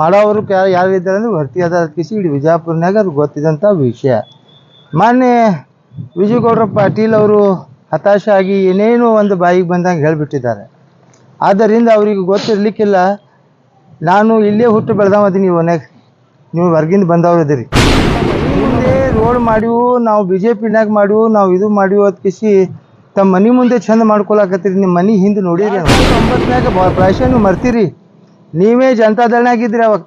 ಮಾಡೋರು ಯಾರು ಇದ್ದಾರೆ ಅಂದ್ರೆ ಭರ್ತಿ ಅದ ಕಿಸಿ ಇಡೀ ವಿಜಯಪುರನಾಗ ಅದು ಗೊತ್ತಿದ್ದಂಥ ವಿಷಯ. ಮಾನ್ಯ ವಿಜಯಗೌಡ ಪಾಟೀಲ್ ಅವರು ಹತಾಶೆ ಆಗಿ ಏನೇನೋ ಒಂದು ಬಾಯಿಗೆ ಬಂದಂಗೆ ಹೇಳಿಬಿಟ್ಟಿದ್ದಾರೆ. ಆದ್ದರಿಂದ ಅವರಿಗೆ ಗೊತ್ತಿರಲಿಕ್ಕಿಲ್ಲ, ನಾನು ಇಲ್ಲೇ ಹುಟ್ಟು ಬೆಳೆದವದೀನಿ, ನೀವು ಹೊರಗಿಂದ ಬಂದವ್ರು ಇದೀರಿ. ಮುಂದೆ ರೋಡ್ ಮಾಡಿವು, ನಾವು BJPನಾಗ ಮಾಡಿವು, ನಾವು ಇದು ಮಾಡಿವು ಅದು ಕಿಸಿ ತಮ್ಮ ಮನೆ ಮುಂದೆ ಚಂದ ಮಾಡ್ಕೊಳಕತ್ತೀರಿ. ನಿಮ್ಮ ಮನೆ ಹಿಂದೆ ನೋಡಿರಿ 2009 ಪ್ರಾಯಶಃ ನೀವು ಮರ್ತೀರಿ. ನೀವೇ ಜನತಾದಳನಾಗಿದ್ರಿ. ಅವಾಗ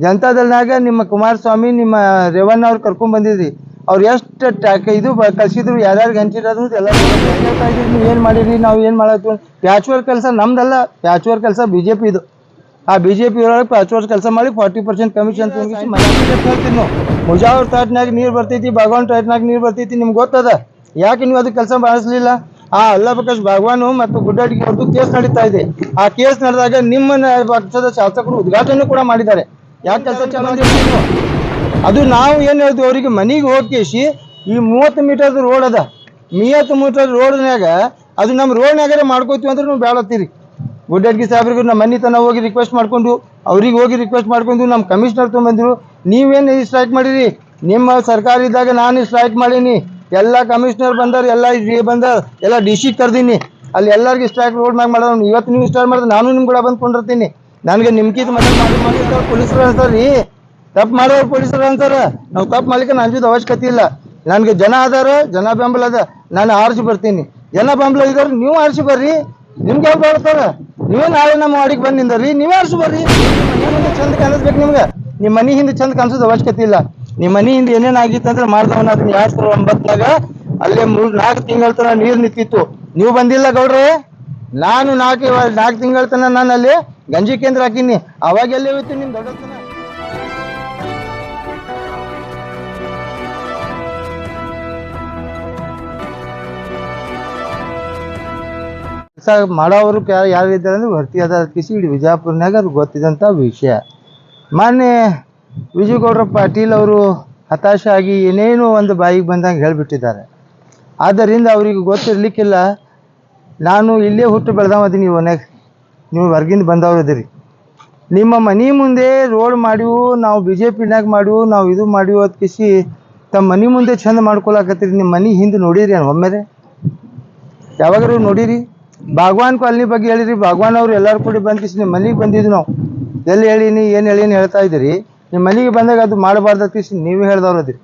ಜನತಾದಳನಾಗ ನಿಮ್ಮ ಕುಮಾರಸ್ವಾಮಿ ನಿಮ್ಮ ರೇವಣ್ಣ ಅವ್ರು ಕರ್ಕೊಂಡ್ ಬಂದಿದ್ರಿ. ಅವ್ರು ಎಷ್ಟು ಇದು ಕಳ್ಸಿದ್ರು, ಯಾರ್ಯಾರಿಗೆ ಹಂಚಿರೋದು ಎಲ್ಲ ಹೇಳ್ತಾ ಇದ್ರಿ. ನೀವು ಏನು ಮಾಡಿರಿ, ನಾವು ಏನು ಮಾಡತ್ತೀವಿ. ಪ್ಯಾಚ್ ವರ್ಕ್ ಕೆಲಸ ನಮ್ದಲ್ಲ, ಪ್ಯಾಚ್ ವರ್ಕ್ ಕೆಲಸ BJP ಇದು. ಆ BJP ಒಳಗೆ ಪ್ಯಾಚ್ ವರ್ಕ್ ಕೆಲಸ ಮಾಡಿ 40% ಕಮಿಷನ್ ತುಂಬಿಸಿ ಹೇಳ್ತೀನಿ. ನಾವು ಮುಜಾವರ್ ತಾಟ್ನಾಗ ನೀರು ಬರ್ತೈತಿ, ಭಗವಾನ್ ತಾಟ್ನಾಗ ನೀರು ಬರ್ತೈತಿ, ನಿಮ್ಗೆ ಗೊತ್ತದ. ಯಾಕೆ ನೀವು ಅದಕ್ಕೆ ಕೆಲಸ ಮಾಡಿಸ್ಲಿಲ್ಲ? ಅಲ್ಲಾ ಪ್ರಕಾಶ್ ಭಗವಾನು ಮತ್ತು ಗುಡ್ಡಾಟಿಗೆ ಅವ್ರದ್ದು ಕೇಸ್ ನಡೀತಾ ಇದೆ. ಆ ಕೇಸ್ ನಡೆದಾಗ ನಿಮ್ಮ ಪಕ್ಷದ ಶಾಸಕರು ಉದ್ಘಾಟನೆ ಕೂಡ ಮಾಡಿದ್ದಾರೆ. ಯಾಕೆ ಕೆಲಸ ಚಾಲೂ? ಅದು ನಾವು ಏನು ಹೇಳ್ತೀವಿ ಅವರಿಗೆ, ಮನೆಗೆ ಹೋಗಿ ಈ 30 ಮೀಟರ್ ರೋಡ್ ಅದ, 30 ಮೀಟರ್ ರೋಡ್ನಾಗ ಅದು ನಮ್ಮ ರೋಡ್ನಾಗಾರೆ ಮಾಡ್ಕೋತೀವಿ ಅಂದ್ರೆ ನೀವು ಬೇಡತ್ತೀರಿ. ಗುಡ್ಡಾಟಿಗೆ ಸಾಹೇಬ್ರಿಗೆ ನಮ್ಮ ಮನೆ ತನಕ ಹೋಗಿ ರಿಕ್ವೆಸ್ಟ್ ಮಾಡ್ಕೊಂಡು, ಅವ್ರಿಗೆ ಹೋಗಿ ರಿಕ್ವೆಸ್ಟ್ ಮಾಡ್ಕೊಂಡು ನಮ್ಮ ಕಮಿಷನರ್ ತೊಗೊಂಬಂದ್ರು. ನೀವೇನು ಸ್ಟ್ರೈಕ್ ಮಾಡಿರಿ? ನಿಮ್ಮ ಸರ್ಕಾರ ಇದ್ದಾಗ ನಾನು ಸ್ಟ್ರೈಕ್ ಮಾಡೀನಿ. ಎಲ್ಲ ಕಮಿಷನರ್ ಬಂದಾರ, ಎಲ್ಲ ಬಂದಾರ, ಎಲ್ಲ DC ಕರ್ದೀನಿ. ಅಲ್ಲಿ ಎಲ್ಲರಿಗೂ ಸ್ಟ್ರೈಕ್ ರೋಡ್ ಮ್ಯಾಗ ಮಾಡೋದು. ಇವತ್ತು ನೀವು ಸ್ಟಾರ್ಟ್ ಮಾಡಿದ್ರೆ ನಾನು ನಿಮ್ಮ ಕೂಡ ಬಂದ್ಕೊಂಡಿರ್ತೀನಿ. ನನಗೆ ನಿಮ್ಕಿಂತ ಮಾಡಿರ್ತಾರೆ ಪೊಲೀಸರು ಅಂತಾರ್ರಿ. ತಪ್ಪು ಮಾಡೋರು ಪೊಲೀಸರು ಅಂತಾರ. ನಾವು ತಪ್ಪು ಮಾಡ್ಲಿಕ್ಕೆ ಅಂಜೋದು ಅವಶ್ಯಕತೆ ಇಲ್ಲ. ನನಗೆ ಜನ ಅದಾರ, ಜನ ಬೆಂಬಲ ಅದ, ನಾನು ಆರಿಸಿ ಬರ್ತೀನಿ. ಜನ ಬೆಂಬಲ ಇದಾರೆ, ನೀವು ಆರಿಸಿ ಬರ್ರಿ. ನಿಮ್ಗೆ ಯಾರು ಬರ್ತಾರ? ನೀವೇ ನಾಳೆ ನಮ್ಮ ವಾಡಿಗೆ ಬಂದಿಂದರಿ, ನೀವೇ ಆರಿಸಿ ಬರ್ರಿ. ಚಂದ ಕಾಣಿಸ್ಬೇಕು ನಿಮ್ಗೆ. ನಿಮ್ಮ ಮನೆ ಹಿಂದೆ ಚಂದ ಕಾಣಿಸೋದು ಅವಶ್ಯಕತೆ ಇಲ್ಲ. ನಿಮ್ಮ ಮನೆ ಹಿಂದೆ ಏನೇನು ಆಗಿತ್ತು ಅಂದ್ರೆ ಮಾಡ್ದವನ ಅದನ್ನ 2009 ಅಲ್ಲೇ 4 ತಿಂಗಳ ತನಕ ನೀರು ನಿಂತಿತ್ತು. ನೀವು ಬಂದಿಲ್ಲ ಗೌಡ್ರೆ. ನಾನು 4 ತಿಂಗಳ ತನಕ ನಾನು ಅಲ್ಲಿ ಗಂಜಿ ಕೇಂದ್ರ ಹಾಕಿನಿ. ಅವಾಗ ಎಲ್ಲೇ ಹೋಯ್ತು ನಿಮ್ ದೊಡ್ಡತನ? ಮಾಡೋರು ಯಾರು ಇದ್ದಾರೆ ಅಂದ್ರೆ ಭರ್ತಿ ಅದ ಕಿಸಿ ಇಡೀ ವಿಜಯಪುರನಾಗ ಅದು ಗೊತ್ತಿದ್ದಂಥ ವಿಷಯ. ಮಾನ್ಯ ವಿಜಯಗೌಡ ಪಾಟೀಲ್ ಅವರು ಹತಾಶೆ ಆಗಿ ಏನೇನೋ ಒಂದು ಬಾಯಿಗೆ ಬಂದಂಗೆ ಹೇಳಿಬಿಟ್ಟಿದ್ದಾರೆ. ಆದ್ದರಿಂದ ಅವರಿಗೆ ಗೊತ್ತಿರಲಿಕ್ಕಿಲ್ಲ, ನಾನು ಇಲ್ಲೇ ಹುಟ್ಟು ಬೆಳೆದವದೀನಿ, ನೀವು ಹೊರಗಿಂದ ಬಂದವ್ರು ಇದೀರಿ. ನಿಮ್ಮ ಮನೆ ಮುಂದೆ ರೋಡ್ ಮಾಡಿವು, ನಾವು BJPನಾಗ ಮಾಡಿವು, ನಾವು ಇದು ಮಾಡಿವು ಅದು ಕಿಸಿ ತಮ್ಮ ಮನೆ ಮುಂದೆ ಚಂದ ಮಾಡ್ಕೊಳಕತ್ತೀರಿ. ನಿಮ್ಮ ಮನೆ ಹಿಂದೆ ನೋಡಿರಿ ಒಮ್ಮೆರೆ? ಯಾವಾಗಾರು ನೋಡಿರಿ? ಭಗವಾನ್ ಕಾಲನಿ ಬಗ್ಗೆ ಹೇಳಿರಿ. ಭಗವಾನ್ ಅವ್ರು ಎಲ್ಲರೂ ಕೂಡಿ ಬಂದು ನಿಮ್ಮ ಮನೆಗೆ ಬಂದಿದ್ದು. ನಾವು ಎಲ್ಲಿ ಹೇಳೀನಿ, ಏನು ಹೇಳೀನಿ ಹೇಳ್ತಾ ಇದ್ದೀರಿ. ನಿಮ್ಮ ಮನೆಗೆ ಬಂದಾಗ ಅದು ಮಾಡಬಾರ್ದು ಕಿಸಿ ನೀವೇ ಹೇಳ್ದವ್ರು ಅದಿರಿ.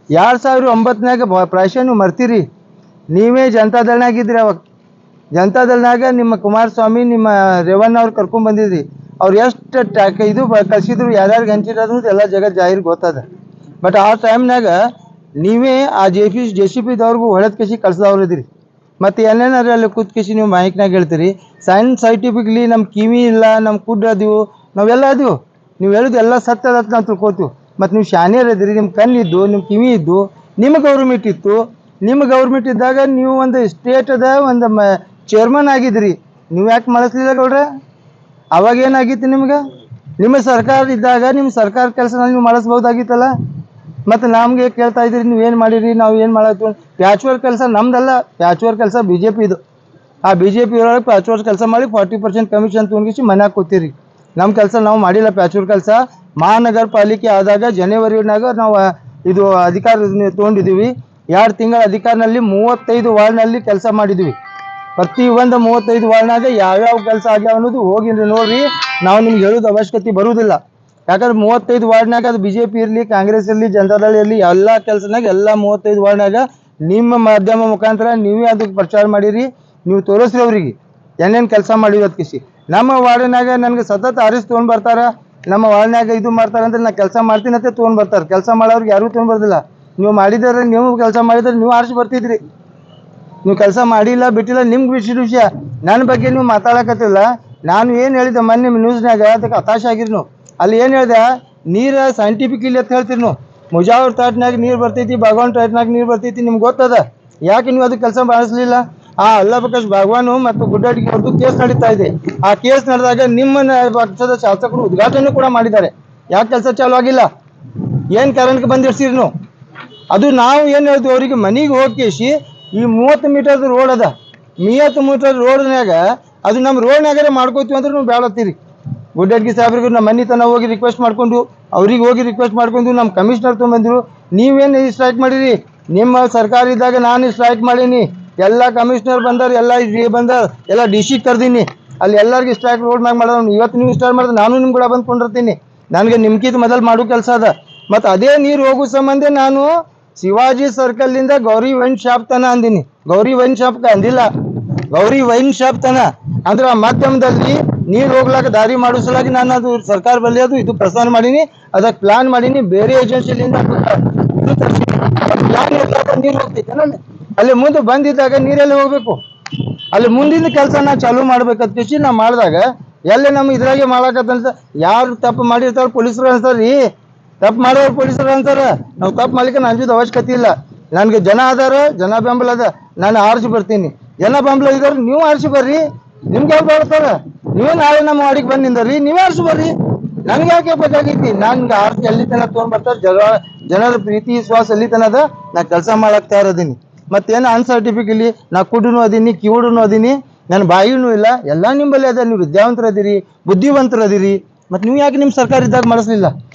2009 ಪ್ರಾಯಶಃ ನೀವು ಮರ್ತೀರಿ. ನೀವೇ ಜನತಾದಳನಾಗಿದ್ರಿ. ಅವಾಗ ಜನತಾದಳನಾಗ ನಿಮ್ಮ ಕುಮಾರಸ್ವಾಮಿ ನಿಮ್ಮ ರೇವಣ್ಣ ಅವ್ರು ಕರ್ಕೊಂಡ್ ಬಂದಿದ್ರಿ. ಅವ್ರು ಎಷ್ಟು ಇದು ಕಳ್ಸಿದ್ರು, ಯಾರ್ಯಾರಿಗೆ ಹಂಚಿರೋದು ಎಲ್ಲ ಜಗತ್ ಜಾಹಿರ್ ಗೊತ್ತದ. ಬಟ್ ಆ ಟೈಮ್ನಾಗ ನೀವೇ ಆ JCPದವ್ರಿಗೂ ಹೊಳೆದ್ ಕಿಸಿ ಕಳ್ಸಿದವ್ರು ಇದ್ರಿ. ಮತ್ತು ಏನೇನಾರು ಅಲ್ಲಿ ಕೂತ್ಕಿಸಿ ನೀವು ಮೈಕ್ನಾಗ ಹೇಳ್ತೀರಿ. ಸೈಂಟಿಫಿಕ್ಲಿ ನಮ್ಮ ಕಿವಿ ಇಲ್ಲ, ನಮ್ಮ ಕುಡ್ ಅದೀವು, ನಾವೆಲ್ಲ ಅದೀವು. ನೀವು ಹೇಳೋದು ಎಲ್ಲ ಸತ್ಯ ಅದ ನಾವು ತಿಳ್ಕೊತೀವಿ. ಮತ್ತು ನೀವು ಶಾನ್ಯರ್ ಇದ್ದೀರಿ, ನಿಮ್ಮ ಕಣ್ಣಿದ್ದು, ನಿಮ್ಮ ಕಿವಿ ಇದ್ದು, ನಿಮ್ಮ ಗೌರ್ಮೆಂಟ್ ಇತ್ತು. ನಿಮ್ಮ ಗೌರ್ಮೆಂಟ್ ಇದ್ದಾಗ ನೀವು ಒಂದು ಸ್ಟೇಟದ ಒಂದು ಚೇರ್ಮನ್ ಆಗಿದ್ರಿ. ನೀವು ಯಾಕೆ ಮಾಡಿಸ್ಲಿಲ್ಲ ಗೌಡ್ರೆ? ಅವಾಗ ಏನಾಗಿತ್ತು ನಿಮ್ಗೆ? ನಿಮ್ಮ ಸರ್ಕಾರ ಇದ್ದಾಗ ನಿಮ್ಮ ಸರ್ಕಾರ ಕೆಲಸನ ನೀವು ಮಾಡಿಸ್ಬೋದಾಗಿತ್ತಲ್ಲ. ಮತ್ತು ನಮಗೆ ಕೇಳ್ತಾ ಇದ್ದೀರಿ ನೀವು ಏನು ಮಾಡಿರಿ, ನಾವು ಏನು ಮಾಡತ್ತೀವಿ. ಪ್ಯಾಚ್ ವರ್ಕ್ ಕೆಲಸ ನಮ್ದಲ್ಲ, ಪ್ಯಾಚ್ ವರ್ಕ್ ಕೆಲಸ BJP ಇದು. ಆ BJP ಒಳಗೆ ಪ್ಯಾಚ್ ವರ್ಕ್ ಕೆಲಸ ಮಾಡಿ 40% ಕಮಿಷನ್ ತುಂಬಿಸಿ ಮನ್ಯಾಗ ಕೂತೀರಿ. ನಮ್ಮ ಕೆಲಸ ನಾವು ಮಾಡಿಲ್ಲ. ಪ್ಯಾಚ್ ವರ್ಕ್ ಕೆಲಸ ಮಹಾನಗರ ಪಾಲಿಕೆ ಆದಾಗ ಜನವರಿನಾಗ ನಾವು ಇದು ಅಧಿಕಾರ ತೊಗೊಂಡಿದ್ದೀವಿ. 2 ತಿಂಗಳ ಅಧಿಕಾರನಲ್ಲಿ 35 ವಾರ್ಡ್ನಲ್ಲಿ ಕೆಲಸ ಮಾಡಿದ್ವಿ. ಪ್ರತಿಯೊಂದು 35 ವಾರ್ಡ್ನಾಗ ಯಾವ್ಯಾವ ಕೆಲಸ ಆಗ್ಯಾವ ಅನ್ನೋದು ಹೋಗಿ ನೋಡ್ರಿ. ನಾವು ನಿಮ್ಗೆ ಹೇಳೋದು ಅವಶ್ಯಕತೆ ಬರುವುದಿಲ್ಲ. ಯಾಕಂದ್ರೆ 35 ವಾರ್ಡ್ನಾಗ ಅದು BJP ಇರಲಿ, ಕಾಂಗ್ರೆಸ್ ಇರಲಿ, ಜನತಾದಳ ಇರಲಿ, ಎಲ್ಲ ಕೆಲಸನಾಗ ಎಲ್ಲ 35 ವಾರ್ಡ್ನಾಗ ನಿಮ್ಮ ಮಾಧ್ಯಮ ಮುಖಾಂತರ ನೀವೇ ಅದಕ್ಕೆ ಪ್ರಚಾರ ಮಾಡಿರಿ. ನೀವು ತೋರಿಸ್ರಿ ಅವ್ರಿಗೆ ಏನೇನು ಕೆಲಸ ಮಾಡಿರೋದು ಕಿಸಿ. ನಮ್ಮ ವಾರ್ಡ್ನಾಗ ನನಗೆ ಸತತ ಆರಿಸಿ ತೊಗೊಂಡು ಬರ್ತಾರ. ನಮ್ಮ ವಾರ್ಡ್ನಾಗ ಇದು ಮಾಡ್ತಾರೆ ಅಂದ್ರೆ ನಾ ಕೆಲಸ ಮಾಡ್ತೀನಿ ಅಂತ ತೊಗೊಂಡು ಬರ್ತಾರೆ. ಕೆಲಸ ಮಾಡೋರಿಗೆ ಯಾರೂ ತೊಗೊಂಡು ಬರ್ದಿಲ್ಲ. ನೀವು ಮಾಡಿದರೆ, ನೀವು ಕೆಲಸ ಮಾಡಿದರೆ ನೀವು ಆರಿಸಿ ಬರ್ತಿದ್ರಿ. ನೀವು ಕೆಲಸ ಮಾಡಿಲ್ಲ ಬಿಟ್ಟಿಲ್ಲ ನಿಮ್ಗೆ ವಿಷಯ. ನನ್ನ ಬಗ್ಗೆ ನೀವು ಮಾತಾಡಕತ್ತಿಲ್ಲ. ನಾನು ಏನು ಹೇಳಿದ್ದೆ ಮೊನ್ನೆ ನ್ಯೂಸ್ನಾಗ ಅದಕ್ಕೆ ಹತಾಶೆ ಆಗಿರಿ. ನೀವು ಅಲ್ಲಿ ಏನು ಹೇಳಿದೆ, ನೀರು ಸೈಂಟಿಫಿಕ್ ಇಲ್ಲ ಅಂತ ಹೇಳ್ತೀರಿ. ನೀವು ಮುಜಾವರ್ ತಾಟ್ನಾಗ ನೀರು ಬರ್ತೈತಿ, ಭಗವಾನ್ ತಾಟ್ನಾಗ ನೀರು ಬರ್ತೈತಿ, ನಿಮ್ಗೆ ಗೊತ್ತದ. ಯಾಕೆ ನೀವು ಅದಕ್ಕೆ ಕೆಲಸ ಮಾಡಿಸ್ಲಿಲ್ಲ? ಅಲ್ಲಾ ಪ್ರಕಾಶ್ ಭಗವಾನು ಮತ್ತು ಗುಡ್ಡಾಟಿಗೆ ಅವ್ರದ್ದು ಕೇಸ್ ನಡೀತಾ ಇದೆ. ಆ ಕೇಸ್ ನಡೆದಾಗ ನಿಮ್ಮ ಪಕ್ಷದ ಶಾಸಕರು ಉದ್ಘಾಟನೆ ಕೂಡ ಮಾಡಿದ್ದಾರೆ. ಯಾಕೆ ಕೆಲಸ ಚಾಲೂ ಆಗಿಲ್ಲ? ಏನು ಕಾರಣಕ್ಕೆ ಬಂದಿರ್ಸಿರಿ ನೀವು? ಅದು ನಾವು ಏನು ಹೇಳ್ತೀವಿ ಅವರಿಗೆ, ಮನೆಗೆ ಹೋಗಿ ಈ 30 ಮೀಟರ್ ರೋಡ್ ಅದ, 30 ಮೀಟರ್ ರೋಡ್ನಾಗ ಅದು ನಮ್ಮ ರೋಡ್ನಾಗಾರೆ ಮಾಡ್ಕೋತೀವಿ ಅಂದ್ರೆ ನೀವು ಬೇಡತ್ತೀರಿ. ಗುಡ್ಡಡ್ಗಿ ಸಾಹೇಬ್ರಿಗೆ ನಮ್ಮ ಮನೆ ತನಕ ಹೋಗಿ ರಿಕ್ವೆಸ್ಟ್ ಮಾಡ್ಕೊಂಡು ಅವ್ರಿಗೆ ಹೋಗಿ ರಿಕ್ವೆಸ್ಟ್ ಮಾಡ್ಕೊಂಡು ನಮ್ಮ ಕಮಿಷನರ್ ತೊಗೊಂಬಂದ್ರು. ನೀವೇನು ಸ್ಟ್ರೈಕ್ ಮಾಡಿರಿ? ನಿಮ್ಮ ಸರ್ಕಾರ ಇದ್ದಾಗ ನಾನು ಸ್ಟ್ರೈಕ್ ಮಾಡೀನಿ. ಎಲ್ಲ ಕಮಿಷನರ್ ಬಂದಾರ, ಎಲ್ಲ ಬಂದಾರ, ಎಲ್ಲ DC ಕರ್ದೀನಿ. ಅಲ್ಲಿ ಎಲ್ಲರಿಗೆ ಸ್ಟ್ರೈಕ್ ರೋಡ್ ಮ್ಯಾಗ ಮಾಡೋದು. ಇವತ್ತು ನೀವು ಸ್ಟಾರ್ಟ್ ಮಾಡಿದ್ರೆ ನಾನು ನಿಮ್ಮ ಕೂಡ ಬಂದ್ಕೊಂಡಿರ್ತೀನಿ. ನನಗೆ ನಿಮ್ಕಿಂತ ಮೊದಲು ಮಾಡೋ ಕೆಲಸ ಅದ. ಮತ್ತು ಅದೇ ನೀರು ಹೋಗೋ ಸಂಬಂಧ ನಾನು ಶಿವಾಜಿ ಸರ್ಕಲ್ನಿಂದ ಗೌರಿ ವೈನ್ ಶಾಪ್ ತನ ಅಂದಿನಿ. ಗೌರಿ ವೈನ್ ಶಾಪ್ಗೆ ಅಂದಿಲ್ಲ, ಗೌರಿ ವೈನ್ ಶಾಪ್ ತನ ಅಂದ್ರೆ ಆ ಮಾಧ್ಯಮದಲ್ಲಿ ನೀರು ಹೋಗ್ಲಾಕ ದಾರಿ ಮಾಡೋ ಸಲಾಗಿ ನಾನು ಅದು ಸರ್ಕಾರ ಬಲ್ಲಿ ಅದು ಇದು ಪ್ರಸ್ತಾವನೆ ಮಾಡೀನಿ. ಅದಕ್ಕೆ ಪ್ಲಾನ್ ಮಾಡೀನಿ. ಬೇರೆ ಏಜೆನ್ಸಿಲಿಂದ ಇದು ತರಿಸಿ ಪ್ಲಾನ್ ಇರ್ಲಾಕ ನೀರು ಹೋಗ್ತೈತೆ ಅಲ್ಲಿ ಮುಂದೆ ಬಂದಿದ್ದಾಗ ನೀರೆಲ್ಲಿ ಹೋಗ್ಬೇಕು? ಅಲ್ಲಿ ಮುಂದಿನ ಕೆಲಸ ನಾ ಚಾಲೂ ಮಾಡ್ಬೇಕಂತ ನಾ ಮಾಡಿದಾಗ ಎಲ್ಲೇ ನಮ್ಮ ಇದ್ರಾಗೆ ಮಾಡಾಕತ್ತಂತ ಯಾರು ತಪ್ಪು ಮಾಡಿರ್ತಾರ ಪೊಲೀಸರು ಅನ್ಸಾರ್ರಿ. ತಪ್ಪು ಮಾಡೋರು ಪೊಲೀಸರು ಅಂತಾರ. ನಾವು ತಪ್ಪು ಮಾಡ್ಲಿಕ್ಕೆ ಅಂಜೋದು ಅವಶ್ಯಕತೆ ಇಲ್ಲ. ನನಗೆ ಜನ ಅದಾರ, ಜನ ಬೆಂಬಲ ಅದ, ನಾನು ಆರಿಸಿ ಬರ್ತೀನಿ. ಜನ ಬೆಂಬಲ ಇದಾರ, ನೀವು ಆರಿಸಿ ಬರ್ರಿ. ನಿಮ್ಗೆ ಯಾರು ಬರ್ತಾರ? ನೀವೇ ನಾಳೆ ನಮ್ಮ ವಾಡಿಗೆ ಬಂದಿಂದರಿ, ನೀವೇ ಆರಿಸಿ ಬರ್ರಿ. ನನ್ಗೆ ಯಾಕೆ ಬೇಕಾಗೈತಿ? ನನ್ಗೆ ಆರ್ಸಿ ಎಲ್ಲಿ ತನ ತೊಗೊಂಡ್ಬರ್ತಾರೆ. ಜನರ ಪ್ರೀತಿ ವಿಶ್ವಾಸ ಎಲ್ಲಿ ತನದ ನಾ ಕೆಲಸ ಮಾಡಾಕ್ತಾ ಇರೋದೀನಿ. ಮತ್ತೇನು ಅನ್ಸರ್ಟಿಫಿಕ್ ಇಲ್ಲಿ ನಾ ಕುಡುನು ಅದೀನಿ, ಕಿವುಡುನು ಅದೀನಿ, ನನ್ನ ಬಾಯಿನೂ ಇಲ್ಲ. ಎಲ್ಲ ನಿಂಬಲ್ಲಿ ಅದ. ನೀವು ವಿದ್ಯಾವಂತರು ಅದೀರಿ, ಬುದ್ಧಿವಂತರು ಅದೀರಿ. ಮತ್ತು ನೀವು ಯಾಕೆ ನಿಮ್ಮ ಸರ್ಕಾರ ಇದ್ದಾಗ ಮಾಡಿಸ್ಲಿಲ್ಲ?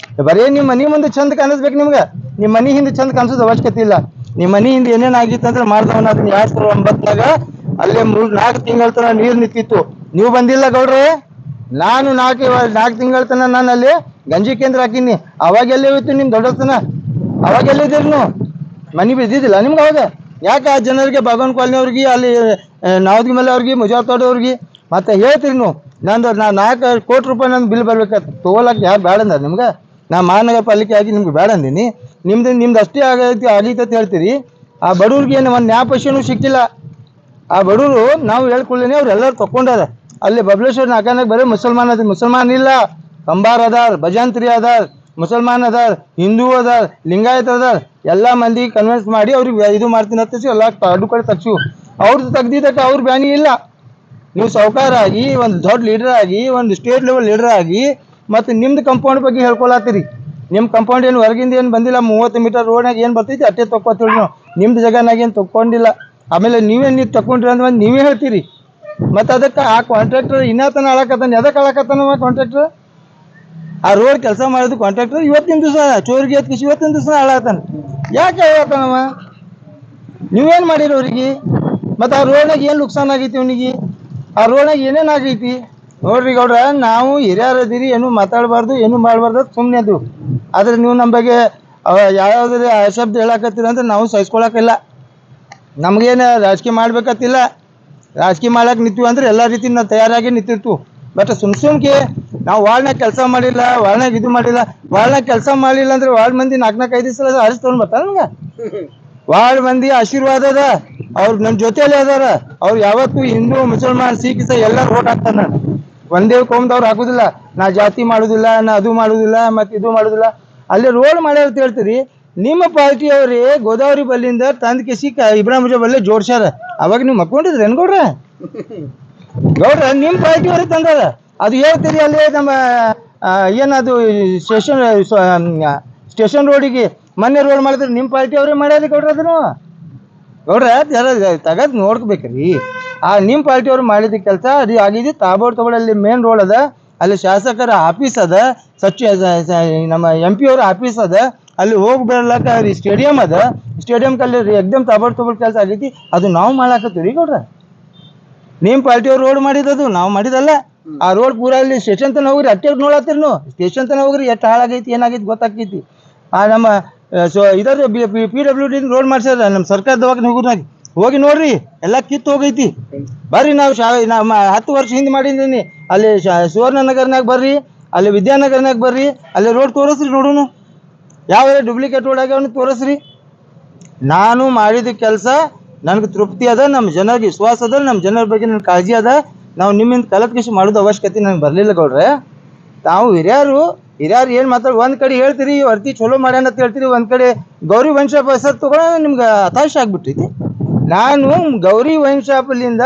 ಬರೀ ನಿಮ್ಮ ಮನೆ ಮುಂದೆ ಚಂದ ಕಾಣಿಸ್ಬೇಕು. ನಿಮ್ಗೆ ನಿಮ್ಮ ಮನೆ ಹಿಂದೆ ಚಂದ ಕಾಣಿಸೋದು ಅವಶ್ಯಕತೆ ಇಲ್ಲ. ನಿಮ್ಮ ಮನೆ ಹಿಂದೆ ಏನೇನು ಆಗಿತ್ತು ಅಂದ್ರೆ ಮಾಡ್ದವನ ಅದನ್ನ 2009 ಅಲ್ಲೇ 4 ತಿಂಗಳ ತನಕ ನೀರು ನಿಂತಿತ್ತು. ನೀವು ಬಂದಿಲ್ಲ ಗೌಡ್ರೆ. ನಾನು 4 ತಿಂಗಳ ತನಕ ನಾನು ಅಲ್ಲಿ ಗಂಜಿ ಕೇಂದ್ರ ಹಾಕಿನಿ. ಅವಾಗೆಲ್ಲ ಹೋಯ್ತು ನಿಮ್ಮ ದೊಡ್ಡತನ? ಅವಾಗೆಲ್ಲ ಇದ್ದೀರಿ ನೀವು? ಮನೆ ಬಿದ್ದಿದ್ದಿಲ್ಲ ನಿಮ್ಗೆ ಅವಾಗ? ಯಾಕೆ ಆ ಜನರಿಗೆ ಬಾಗವನ್ ಕಾಲನಿ ಅವ್ರಿಗೆ, ಅಲ್ಲಿ ನಾವದ್ಗಿ ಮೇಲೆ ಅವ್ರಿಗೆ, ಮುಜಾಫರ್ಪುರ ಅವ್ರಿಗೆ ಮತ್ತೆ ಹೇಳ್ತೀರಿ ನೀವು? ನಂದು 4 ಕೋಟಿ ರೂಪಾಯಿ ನಂದು ಬಿಲ್ ಬರ್ಬೇಕಾಯ್ತು. ತೊಗೊಳಕ್ಕೆ ಯಾರು ಬೇಡ ಅಂದಾರ ನಿಮ್ಗೆ? ನಾ ಮಹಾನಗರ ಪಾಲಿಕೆ ಆಗಿ ನಿಮ್ಗೆ ಬೇಡ ಅಂದೀನಿ. ನಿಮ್ದು ಅಷ್ಟೇ ಆಗೈತೆ ಹೇಳ್ತೀರಿ. ಆ ಬಡವ್ರಿಗೆ ಏನು ಒಂದು ನ್ಯಾಯ ಪೈಸೆನೂ ಸಿಕ್ಕಿಲ್ಲ. ಆ ಬಡವರು ನಾವು ಹೇಳ್ಕೊಳ್ಳೇನೆ ಅವ್ರು ಎಲ್ಲರೂ ತಗೊಂಡಾರ. ಅಲ್ಲಿ ಬಬಲೇಶ್ವರ ನಾಕಾನಾಗ ಬರೀ ಮುಸಲ್ಮಾನ್ ಅದ. ಮುಸಲ್ಮಾನ್ ಇಲ್ಲ, ಕಂಬಾರ್ ಅದಾರ, ಭಜಂತ್ರಿ ಅದಾರ, ಮುಸಲ್ಮಾನ್ ಅದಾರ, ಹಿಂದೂ ಅದಾರ, ಲಿಂಗಾಯತ್ ಅದಾರ. ಎಲ್ಲ ಮಂದಿ ಕನ್ವಿನ್ಸ್ ಮಾಡಿ ಅವ್ರಿಗೆ ಇದು ಮಾಡ್ತೀನಿ ಹತ್ತಿಸಿ ಎಲ್ಲ ಅಡ್ಡು ಕಡೆ ತಗ್ಸು. ಅವ್ರದ್ದು ತೆಗ್ದಿದ್ದಕ್ಕೆ ಅವ್ರ ಬ್ಯಾನಿ ಇಲ್ಲ. ನೀವು ಸಾಹುಕಾರ ಆಗಿ, ಒಂದು ದೊಡ್ಡ ಲೀಡರ್ ಆಗಿ, ಒಂದು ಸ್ಟೇಟ್ ಲೆವೆಲ್ ಲೀಡರ್ ಆಗಿ, ಮತ್ತು ನಿಮ್ದು ಕಂಪೌಂಡ್ ಬಗ್ಗೆ ಹೇಳ್ಕೊಳತ್ತೀರಿ. ನಿಮ್ಮ ಕಂಪೌಂಡ್ ಏನು ಹೊರಗಿಂದ ಏನು ಬಂದಿಲ್ಲ. 30 ಮೀಟರ್ ರೋಡ್ನಾಗ ಏನು ಬರ್ತೈತಿ ಅಷ್ಟೇ ತೊಗೊತೀವಿ ನಾವು. ನಿಮ್ದು ಜಾಗನಾಗ ಏನು ತೊಗೊಂಡಿಲ್ಲ. ಆಮೇಲೆ ನೀವು ತಗೊಂಡ್ರಿ ಅಂದ್ರೆ ನೀವೇ ಹೇಳ್ತೀರಿ. ಮತ್ತು ಅದಕ್ಕೆ ಆ ಕಾಂಟ್ರಾಕ್ಟರ್ ಇನ್ನತನ ಹಾಳಾಕತ್ತಾನ. ಎದಕ್ಕೆ ಹಾಳಾಕತ್ತಾನವ ಕಾಂಟ್ರಾಕ್ಟರ್? ಆ ರೋಡ್ ಕೆಲಸ ಮಾಡೋದು ಕಾಂಟ್ರಾಕ್ಟರ್ ಇವತ್ತಿನ ದಿವಸ ಚೋರಿಗೆ ಎತ್ಕಿಸಿ ಇವತ್ತಿನ ದಿವಸ ಹಾಳಾಗ್ತಾನೆ. ಯಾಕೆ ಹಾಳಾಗ್ತಾನವ? ನೀವೇನು ಮಾಡಿರಿ ಅವ್ರಿಗೆ? ಮತ್ತು ಆ ರೋಡ್ನಾಗ ಏನು ನುಕ್ಸಾನ್ ಆಗೈತಿ ಅವನಿಗೆ? ಆ ರೋಡ್ನಾಗ ಏನೇನು ಆಗೈತಿ ನೋಡ್ರಿ ಗೌಡ್ರ. ನಾವು ಹಿರಿಯರದಿರಿ, ಏನು ಮಾತಾಡಬಾರ್ದು, ಏನು ಮಾಡಬಾರ್ದು, ಸುಮ್ಮನೆ ಅದು. ಆದರೆ ನೀವು ನಮ್ಮ ಬಗ್ಗೆ ಯಾವ್ಯಾವ್ದು ಶಬ್ದ ಹೇಳಾಕತ್ತೀರ ಅಂದ್ರೆ ನಾವು ಸಹಿಸ್ಕೊಳಕ್ಕಿಲ್ಲ. ನಮಗೇನು ರಾಜಕೀಯ ಮಾಡ್ಬೇಕತ್ತಿಲ್ಲ. ರಾಜಕೀಯ ಮಾಡಕ್ಕೆ ನಿಂತೀವಿ ಅಂದ್ರೆ ಎಲ್ಲ ರೀತಿ ನಾವು ತಯಾರಾಗಿ ನಿಂತಿರ್ತೀವಿ. ಬಟ್ ಸುಮ್ಕೆ ನಾವು ವಾರ್ಡ್ನಾಗ ಕೆಲಸ ಮಾಡಿಲ್ಲ, ವಾರ್ಡ್ನಾಗ ಇದು ಮಾಡಿಲ್ಲ. ವಾರ್ಡ್ನಾಗ ಕೆಲಸ ಮಾಡಲಿಲ್ಲ ಅಂದ್ರೆ ವಾರ್ಡ್ ಮಂದಿ 4-5 ಸಲ ಅರಿಸಿ ತೊಗೊಂಡು ಬರ್ತಾರೆ ನಮ್ಗೆ. ವಾರ್ಡ್ ಮಂದಿ ಆಶೀರ್ವಾದ ಅದ. ಅವ್ರು ನನ್ನ ಜೊತೆಯಲ್ಲೇ ಅದಾರ. ಅವ್ರು ಯಾವತ್ತೂ ಹಿಂದೂ, ಮುಸಲ್ಮಾನ್, ಸಿಖ್ ಎಲ್ಲರೂ ಓಟ್ ಹಾಕ್ತಾರೆ. ನಾನು ಒಂದೇ ಕೋಮ್ದವ್ರು ಹಾಕೋದಿಲ್ಲ. ನಾ ಜಾತಿ ಮಾಡೋದಿಲ್ಲ, ನಾ ಅದು ಮಾಡೋದಿಲ್ಲ, ಮತ್ತು ಇದು ಮಾಡೋದಿಲ್ಲ. ಅಲ್ಲಿ ರೋಡ್ ಮಾಡ್ಯಾರ ಅಂತ ಹೇಳ್ತೀರಿ. ನಿಮ್ಮ ಪಾರ್ಟಿಯವ್ರಿ ಗೋದಾವರಿ ಬಲ್ಲಿಂದ ತಂದು ಕಿಸಿ ಇಬ್ರಾಹಿಂ ಬಲ್ಲಿ ಜೋಡ್ಸ್ಯಾರ. ಅವಾಗ ನೀವು ಮಕ್ಕೊಂಡಿದ್ರಿ ಏನು ಗೌಡ್ರ? ಗೌಡ್ರ ನಿಮ್ಮ ಪಾರ್ಟಿಯವ್ರಿಗೆ ತಂದಾರ. ಅದು ಹೇಳ್ತೀರಿ ಅಲ್ಲಿ ನಮ್ಮ ಏನದು ಸ್ಟೇಷನ್ ರೋಡಿಗೆ ಮೊನ್ನೆ ರೋಡ್ ಮಾಡಿದ್ರೆ ನಿಮ್ಮ ಪಾರ್ಟಿಯವ್ರೇ ಮಾಡ್ಯಾರ ಗೌಡ್ರ. ಅದನ್ನು ಗೌಡ್ರ ತೆಗೆದು ನೋಡ್ಕೋಬೇಕ್ರಿ. ಆ ನಿಮ್ಮ ಪಾರ್ಟಿಯವ್ರು ಮಾಡಿದ ಕೆಲಸ ಅದು ಆಗಿದೆ. ತಾಬೋಳಲ್ಲಿ ಮೇನ್ ರೋಡ್ ಅದ, ಅಲ್ಲಿ ಶಾಸಕರ ಆಫೀಸ್ ಅದ, ನಮ್ಮ MP ಅವ್ರ ಆಫೀಸ್ ಅದ. ಅಲ್ಲಿ ಹೋಗಿ ಬರ್ಲಾಕ ಸ್ಟೇಡಿಯಂ ಅದ. ಸ್ಟೇಡಿಯಂಕಲ್ಲಿ ಎಕ್ದಮ್ ತಾಬೋಳ್ ಕೆಲಸ ಆಗೈತಿ. ಅದು ನಾವು ಮಾಡಾಕತ್ತೀವಿ ರೀ ಗೌಡ್ರ. ನಿಮ್ಮ ಪಾರ್ಟಿಯವ್ರು ರೋಡ್ ಮಾಡಿದದು ನಾವು ಮಾಡಿದಲ್ಲ. ಆ ರೋಡ್ ಪೂರ ಅಲ್ಲಿ ಸ್ಟೇಷನ್ ತನ ಹೋಗ್ರಿ, ಅಟ್ಟೆ ನೋಡತ್ತೀರಿ ನೀವು. ಸ್ಟೇಷನ್ ತನ ಹೋಗ್ರಿ, ಎಷ್ಟು ಹಾಳಾಗೈತಿ ಏನಾಗೈತಿ ಗೊತ್ತಾಕೈತಿ. ಆ ನಮ್ಮ ಇದರ PWD ರೋಡ್ ಮಾಡ್ಸ್ಯಾರ ನಮ್ಮ ಸರ್ಕಾರ ದವಾಖಾನೆ ಹೋಗೋದ್ರಾಗ. ಹೋಗಿ ನೋಡ್ರಿ, ಎಲ್ಲ ಕಿತ್ತು ಹೋಗೈತಿ. ಬರ್ರಿ, ನಾವು 10 ವರ್ಷ ಹಿಂದೆ ಮಾಡಿದ್ದೀನಿ. ಅಲ್ಲಿ ಸುವರ್ಣನಗರ್ನಾಗ ಬರ್ರಿ, ಅಲ್ಲಿ ವಿದ್ಯಾನಗರ್ನಾಗ ಬರ್ರಿ, ಅಲ್ಲಿ ರೋಡ್ ತೋರಿಸ್ರಿ ನೋಡೋನು. ಯಾವ ಡೂಪ್ಲಿಕೇಟ್ ರೋಡ್ ಆಗ್ಯಾವನು ತೋರಿಸ್ರಿ. ನಾನು ಮಾಡಿದ ಕೆಲಸ ನನಗೆ ತೃಪ್ತಿ ಅದ, ನಮ್ಮ ಜನರಿಗೆ ವಿಶ್ವಾಸ ಅದ, ನಮ್ಮ ಜನರ ಬಗ್ಗೆ ನನ್ನ ಕಾಳಜಿ ಅದ. ನಾವು ನಿಮ್ಮಿಂದ ಕಲತ್ಕಿಸಿ ಮಾಡೋದು ಅವಶ್ಯಕತೆ ನನಗೆ ಬರಲಿಲ್ಲ ಗೌಡ್ರೆ. ತಾವು ಹಿರಿಯರು ಏನು ಮಾತಾಡಿ ಒಂದು ಕಡೆ ಹೇಳ್ತೀರಿ ವರ್ತಿ ಚಲೋ ಮಾಡ್ಯಾನ ಅಂತ ಹೇಳ್ತೀರಿ, ಒಂದು ಕಡೆ ಗೌರಿ ವೈನ್ ಶಾಪ್ ಹೆಸರು ತೊಗೊಂಡು ನಿಮ್ಗೆ ಹತಾಶ ಆಗ್ಬಿಟ್ಟೈತಿ. ನಾನು ಗೌರಿ ವೈನ್ ಶಾಪಲ್ಲಿಂದ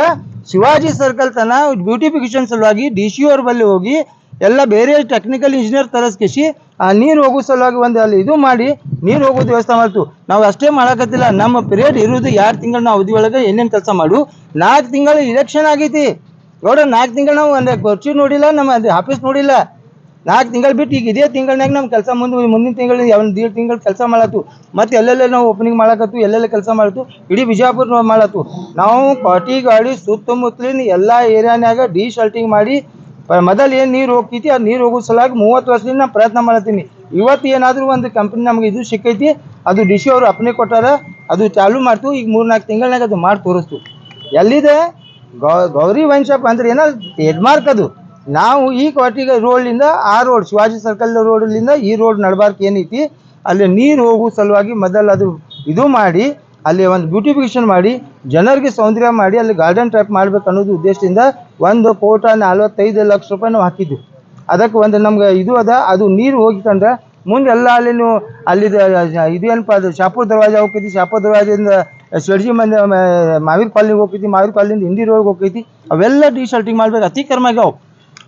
ಶಿವಾಜಿ ಸರ್ಕಲ್ ತನ ಬ್ಯೂಟಿಫಿಕೇಶನ್ ಸಲುವಾಗಿ DC ಅವ್ರ ಬಳಿ ಹೋಗಿ ಎಲ್ಲ ಬೇರೆ ಟೆಕ್ನಿಕಲ್ ಇಂಜಿನಿಯರ್ ತರಿಸ್ಕಿಸಿ ಆ ನೀರು ಹೋಗೋ ಸಲುವಾಗಿ ಒಂದು ಅಲ್ಲಿ ಇದು ಮಾಡಿ ನೀರು ಹೋಗೋದು ವ್ಯವಸ್ಥೆ ಮಾಡ್ತು. ನಾವು ಅಷ್ಟೇ ಮಾಡಕತ್ತಿಲ್ಲ. ನಮ್ಮ ಪಿರಿಯಡ್ ಇರೋದು 2 ತಿಂಗಳು ನಾವು ಅವಧಿ ಒಳಗೆ ಏನೇನು ಕೆಲಸ ಮಾಡು. 4 ತಿಂಗಳು ಇಲೆಕ್ಷನ್ ಆಗೈತಿ. ಗೌಡ್ರ 4 ತಿಂಗಳು ನಾವು ಒಂದು ಖರ್ಚು ನೋಡಿಲ್ಲ, ನಮ್ಮ ಆಫೀಸ್ ನೋಡಿಲ್ಲ. 4 ತಿಂಗಳು ಬಿಟ್ಟು ಈಗ ಇದೇ ತಿಂಗಳಾಗ ನಮ್ಮ ಕೆಲಸ ಮುಂದಿನ ತಿಂಗಳು ಒಂದು 1.5 ತಿಂಗಳು ಕೆಲಸ ಮಾಡತ್ತು. ಮತ್ತೆ ಎಲ್ಲೆಲ್ಲ ನಾವು ಓಪನಿಂಗ್ ಮಾಡಕತ್ತು, ಎಲ್ಲೆಲ್ಲ ಕೆಲಸ ಮಾಡತ್ತು, ಇಡೀ ಬಿಜಾಪುರ ಮಾಡತ್ತು. ನಾವು ಕಾಟಿ ಗಾಡಿ ಸುತ್ತಮುತ್ತಲಿನ ಎಲ್ಲ ಏರಿಯಾನಾಗ ಡಿಶಲ್ಟಿಂಗ್ ಮಾಡಿ ಮೊದಲು ಏನು ನೀರು ಹೋಗ್ತೈತಿ ಅದು ನೀರು ಹೋಗೋ ಸಲಾಗಿ 30 ವರ್ಷದಿಂದ ನಾನು ಪ್ರಯತ್ನ ಮಾಡತ್ತೀನಿ. ಇವತ್ತು ಏನಾದರೂ ಒಂದು ಕಂಪ್ನಿ ನಮ್ಗೆ ಇದು ಸಿಕ್ಕೈತಿ, ಅದು ಡಿ ಸಿ ಅವರು ಅಪ್ನೆ ಕೊಟ್ಟಾರ, ಅದು ಚಾಲೂ ಮಾಡ್ತು. ಈಗ 3-4 ತಿಂಗಳಾಗ ಅದು ಮಾಡಿ ತೋರಿಸ್ತು. ಎಲ್ಲಿದೆ ಗೌರಿ ವೈನ್ ಶಾಪ್ ಅಂದ್ರೆ ಏನೋ ಟ್ರೇಡ್ಮಾರ್ಕ್ ಅದು. ನಾವು ಈ ಕ್ವಾಟಿಗೆ ರೋಡ್ಲಿಂದ ಆ ರೋಡ್ ಶಿವಾಜಿ ಸರ್ಕಲ್ ರೋಡ್ಲಿಂದ ಈ ರೋಡ್ ನಡ್ಬಾರ್ಕ್ ಏನೈತಿ ಅಲ್ಲಿ ನೀರು ಹೋಗೋ ಸಲುವಾಗಿ ಮೊದಲು ಅದು ಇದು ಮಾಡಿ ಅಲ್ಲಿ ಒಂದು ಬ್ಯೂಟಿಫಿಕೇಶನ್ ಮಾಡಿ ಜನರಿಗೆ ಸೌಂದರ್ಯ ಮಾಡಿ ಅಲ್ಲಿ ಗಾರ್ಡನ್ ಟೈಪ್ ಮಾಡ್ಬೇಕು ಅನ್ನೋದು ಉದ್ದೇಶದಿಂದ 1,45,00,000 ನಾವು ಹಾಕಿದ್ವಿ. ಅದಕ್ಕೆ ಒಂದು ನಮ್ಗೆ ಇದು ಅದ, ಅದು ನೀರು ಹೋಗಿತ್ತಂದ್ರೆ ಮುಂದೆ ಎಲ್ಲ ಅಲ್ಲಿ ನೀವು ಅಲ್ಲಿದ ಇದೇನಪ್ಪ ಅದು ಶಾಪುರ್ ದರ್ವಾಜ ಹೋಗ್ತೈತಿ, ಶಾಪುರ್ ದರ್ವಾಜದಿಂದ ಶೆಡ್ಜಿ ಮಂದಿ ಮಾವಿನ ಕಾಲನಿಗೆ ಹೋಗ್ತೈತಿ, ಮಾವಿನ ಕಾಲನಿಂದ ಹಿಂದಿ ರೋಡ್ಗೆ ಹೋಗ್ತೈತಿ. ಅವೆಲ್ಲ ಡಿಶಲ್ಟಿಂಗ್ ಮಾಡ್ಬೇಕು. ಅತಿಕ್ರಮ ಆಗ್ಯಾವ.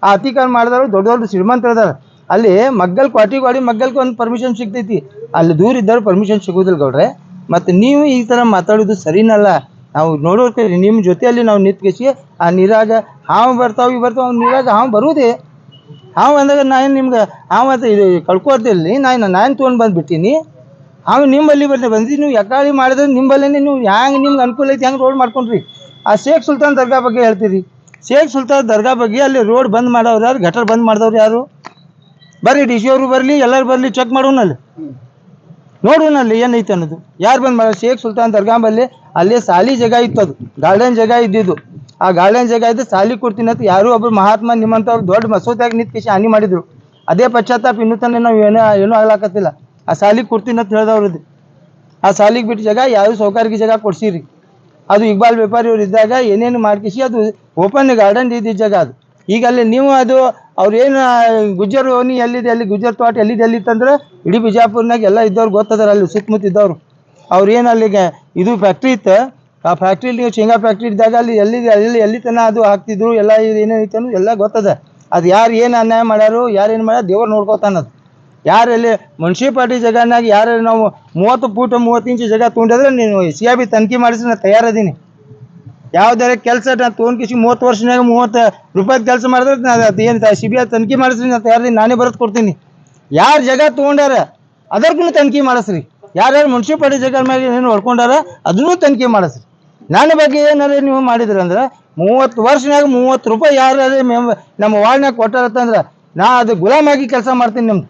ಆ ಅತಿಕ್ರಮ ಮಾಡಿದವರು ದೊಡ್ಡ ದೊಡ್ಡ ಶ್ರೀಮಂತರು ಅದಾರ. ಅಲ್ಲಿ ಮಗ್ಗಲ್ ಕ್ವಾಟಿ ಗಾಡಿ ಮಗ್ಗಲ್ಗೆ ಒಂದು ಪರ್ಮಿಷನ್ ಸಿಗ್ತೈತಿ, ಅಲ್ಲಿ ದೂರ ಇದ್ದವ್ರು ಪರ್ಮಿಷನ್ ಸಿಗೋದಿಲ್ಲ ಗೌಡ್ರೆ. ಮತ್ತು ನೀವು ಈ ಥರ ಮಾತಾಡೋದು ಸರಿನಲ್ಲ. ನಾವು ನೋಡೋಕೆ ನಿಮ್ಮ ಜೊತೆಯಲ್ಲಿ ನಾವು ನಿಂತ್ಕೇಸಿ ಆ ನೀರಾಗ ಹಾವು ಬರ್ತಾವೆ ಇವು ಬರ್ತಾವೆ, ನೀರಾಗ ಹಾವು ಬರುವುದೇ. ಹಾವು ಅಂದಾಗ ನಾನು ನಿಮ್ಗೆ ಹಾವು ಅಂತ ಇದು ಕಳ್ಕೊತಿರ್ಲಿ, ನಾನು ತೊಗೊಂಡು ಬಂದುಬಿಟ್ಟಿನಿ. ಹಾವು ನಿಮ್ಮಲ್ಲಿ ಬಂದಿದ್ದು ನೀವು ಯಾಕಾಳಿ ಮಾಡಿದ್ರೆ ನಿಮ್ಮಲ್ಲೇ ನೀವು ಹ್ಯಾಂಗೆ ನಿಮ್ಗೆ ಅನುಕೂಲ ಐತಿ ಹೆಂಗೆ ರೋಡ್ ಮಾಡ್ಕೊಂಡ್ರಿ. ಆ ಶೇಖ್ ಸುಲ್ತಾನ್ ದರ್ಗಾ ಬಗ್ಗೆ ಹೇಳ್ತೀರಿ. ಶೇಖ್ ಸುಲ್ತಾನ್ ದರ್ಗಾ ಬಗ್ಗೆ ಅಲ್ಲಿ ರೋಡ್ ಬಂದ್ ಮಾಡೋರು ಯಾರು, ಗಟರ್ ಬಂದ್ ಮಾಡಿದವ್ರು ಯಾರು? ಬರ್ರಿ ಡಿ ಸಿ ಅವರು ಬರಲಿ, ಎಲ್ಲರೂ ಬರಲಿ, ಚೆಕ್ ಮಾಡೋನಲ್ಲಿ ನೋಡೋನಲ್ಲಿ ಏನೈತೆ ಅನ್ನೋದು. ಯಾರು ಬಂದ್ ಮಾಡೋದು? ಶೇಖ್ ಸುಲ್ತಾನ್ ದರ್ಗಾ ಬಲ್ಲಿ ಅಲ್ಲೇ ಸಾಲಿ ಜಾಗ ಇತ್ತು, ಅದು ಗಾರ್ಡನ್ ಜಾಗ ಇದ್ದಿದ್ದು. ಆ ಗಾರ್ಡನ್ ಜಾಗ ಇದ್ದು ಸಾಲಿ ಕೊಡ್ತೀನಿ ಅಂತ ಯಾರು ಒಬ್ಬರು ಮಹಾತ್ಮ ನಿಮ್ಮಂಥವ್ರು ದೊಡ್ಡ ಮಸೂತಿಯಾಗಿ ನಿಂತ್ಕೇಸಿ ಹಾನಿ ಮಾಡಿದ್ರು. ಅದೇ ಪಶ್ಚಾತ್ತಾಪ ಇನ್ನೂ ತನಕ ನಾವು ಏನೂ ಆಗ್ಲಾಕತ್ತಿಲ್ಲ. ಆ ಸಾಲಿಗೆ ಕೊಡ್ತೀನಿ ಅಂತ ಹೇಳಿದವ್ರದ್ದು. ಆ ಸಾಲಿಗೆ ಬಿಟ್ಟು ಜಾಗ ಯಾವ ಸೌಕರ್ಯಕ್ಕೆ ಜಾಗ ಕೊಡ್ಸಿರಿ. ಅದು ಇಕ್ಬಾಲ್ ವ್ಯಾಪಾರಿ ಅವ್ರು ಇದ್ದಾಗ ಏನೇನು ಮಾಡ್ಕಿಸಿ ಅದು ಓಪನ್ ಗಾರ್ಡನ್ ಇದ್ದಿದ್ದ ಜಾಗ ಅದು. ಈಗ ಅಲ್ಲಿ ನೀವು ಅದು ಅವ್ರು ಏನು ಗುಜ್ಜರ್ ಓನಿ ಎಲ್ಲಿದೆ, ಅಲ್ಲಿ ಗುಜ್ಜರ್ ತೋಟ ಎಲ್ಲಿತ್ತಂದ್ರೆ ಇಡೀ ಬಿಜಾಪುರ್ನಾಗ ಎಲ್ಲ ಇದ್ದವ್ರು ಗೊತ್ತದಾರ. ಅಲ್ಲಿ ಸುತ್ತಮುತ್ತ ಇದ್ದವ್ರು ಅವ್ರು ಏನು ಅಲ್ಲಿಗೆ ಇದು ಫ್ಯಾಕ್ಟ್ರಿ ಇತ್ತು, ಆ ಫ್ಯಾಕ್ಟ್ರಿಲಿ ನೀವು ಶೇಂಗಾ ಫ್ಯಾಕ್ಟ್ರಿ ಇದ್ದಾಗ ಅಲ್ಲಿ ಎಲ್ಲಿ ತನಕ ಅದು ಹಾಕ್ತಿದ್ರು, ಎಲ್ಲ ಏನೇನೈತೆ ಅನ್ನೋದು ಎಲ್ಲ ಗೊತ್ತದ. ಅದು ಯಾರು ಏನು ಅನ್ಯಾಯ ಮಾಡ್ಯಾರು, ಯಾರು ಏನು ಮಾಡ್ಯಾರ ದೇವ್ರು ನೋಡ್ಕೋತಾನದು. ಯಾರು ಎಲ್ಲಿ ಮುನ್ಸಿಪಾಲ್ಟಿ ಜಾಗನಾಗ ಯಾರು ನಾವು 30 ಫೂಟ್ 30 ಇಂಚು ಜಾಗ ತೊಗೊಂಡಿದ್ರೆ ನೀನು CIB ತನಿಖೆ ಮಾಡಿಸಿ ನಾನು ತಯಾರದೀನಿ. ಯಾವ್ದಾರ ಕೆಲಸ ನಾನು ತೊಗೊಂಡ್ಕಿಸಿ 30 ವರ್ಷನಾಗ 30 ರೂಪಾಯಿ ಕೆಲಸ ಮಾಡಿದ್ರೆ ಅದು ಏನು CBI ತನಿಖೆ ಮಾಡಿಸ್ರಿ, ನಾನು ತಯಾರದೀನಿ. ನಾನೇ ಬರೆದು ಕೊಡ್ತೀನಿ. ಯಾರು ಜಾಗ ತೊಗೊಂಡಾರ ಅದಕ್ಕೂ ತನಿಖೆ ಮಾಡಿಸ್ರಿ. ಯಾರ್ಯಾರು ಮುನ್ಸಿಪಾಲ್ಟಿ ಜಾಗ ಮ್ಯಾಗ ಏನು ಹೊಡ್ಕೊಂಡಾರ ಅದನ್ನೂ ತನಿಖೆ ಮಾಡಿಸ್ರಿ. ನನ್ನ ಬಗ್ಗೆ ಏನಾರ ನೀವು ಮಾಡಿದ್ರಂದ್ರೆ 30 ವರ್ಷನಾಗ 30 ರೂಪಾಯಿ ಯಾರು ನಮ್ಮ ವಾರ್ಡ್ನಾಗ ಕೊಟ್ಟಾರತ್ತಂದ್ರೆ ನಾ ಅದು ಗುಲಾಮಾಗಿ ಕೆಲಸ ಮಾಡ್ತೀನಿ. ನಮ್ದು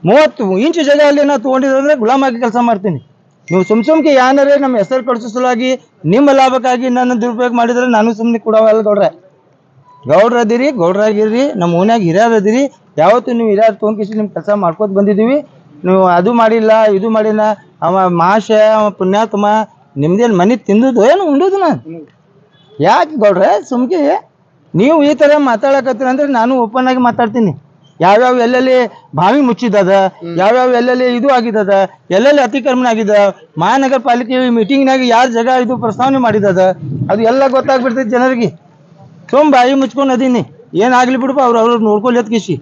30 ಇಂಚು ಜಾಗ ಅಲ್ಲಿ ನಾವು ತೊಗೊಂಡಿದ್ರೆ ಗುಲಾಮಾಗಿ ಕೆಲಸ ಮಾಡ್ತೀನಿ. ನೀವು ಸುಮ್ಕೆ ಯಾರೇ ನಮ್ಮ ಹೆಸರು ಕಳಿಸೋ ಸಲುವಾಗಿ ನಿಮ್ಮ ಲಾಭಕ್ಕಾಗಿ ನನ್ನ ದುರುಪಯೋಗ ಮಾಡಿದ್ರೆ ನಾನು ಸುಮ್ಮನೆ ಕೊಡೋವಲ್ಲ ಗೌಡ್ರೆ. ಗೌಡ್ರದಿರಿ, ಗೌಡ್ರಾಗಿರ್ರಿ, ನಮ್ಮ ಓನ್ಯಾಗ ಹಿರಿಯರದಿರಿ. ಯಾವತ್ತು ನೀವು ಹಿರಿಯರು ತೊಗೊಂಡ್ಕಿಸಿ ನಿಮ್ಮ ಕೆಲಸ ಮಾಡ್ಕೋತ ಬಂದಿದ್ದೀವಿ. ನೀವು ಅದು ಮಾಡಿಲ್ಲ ಇದು ಮಾಡಿಲ್ಲ. ಅವ ಮಾಷ ಅವ ಪುಣ್ಯಾತ್ಮ ನಿಮ್ದೇನು ಮನೆ ತಿಂದುದು ಏನು ಉಂಡುದು? ನಾನು ಯಾಕೆ ಗೌಡ್ರೆ ಸುಮ್ಕೆ ನೀವು ಈ ಥರ ಮಾತಾಡಕತ್ತೀರ ಅಂದರೆ ನಾನು ಓಪನ್ ಆಗಿ ಮಾತಾಡ್ತೀನಿ. ಯಾವ್ಯಾವ ಎಲ್ಲೆಲ್ಲಿ ಬಾವಿ ಮುಚ್ಚಿದ್ದದ, ಯಾವ್ಯಾವ ಎಲ್ಲೆಲ್ಲಿ ಇದು ಆಗಿದ್ದದ, ಎಲ್ಲೆಲ್ಲಿ ಅತಿಕ್ರಮಣ ಆಗಿದ, ಮಹಾನಗರ ಪಾಲಿಕೆ ಮೀಟಿಂಗ್ನಾಗ ಯಾರು ಜಾಗ ಇದು ಪ್ರಸ್ತಾವನೆ ಮಾಡಿದ್ದದ, ಅದು ಎಲ್ಲ ಗೊತ್ತಾಗ್ಬಿಡ್ತೈತಿ ಜನರಿಗೆ. ಬಾಯಿ ಮುಚ್ಕೊಂಡು ಅದೀನಿ, ಏನಾಗ್ಲಿ ಬಿಡಪ್ಪ ಅವ್ರು ನೋಡ್ಕೊಳ್ಳಿ ಎತ್ಕಿಸಿ.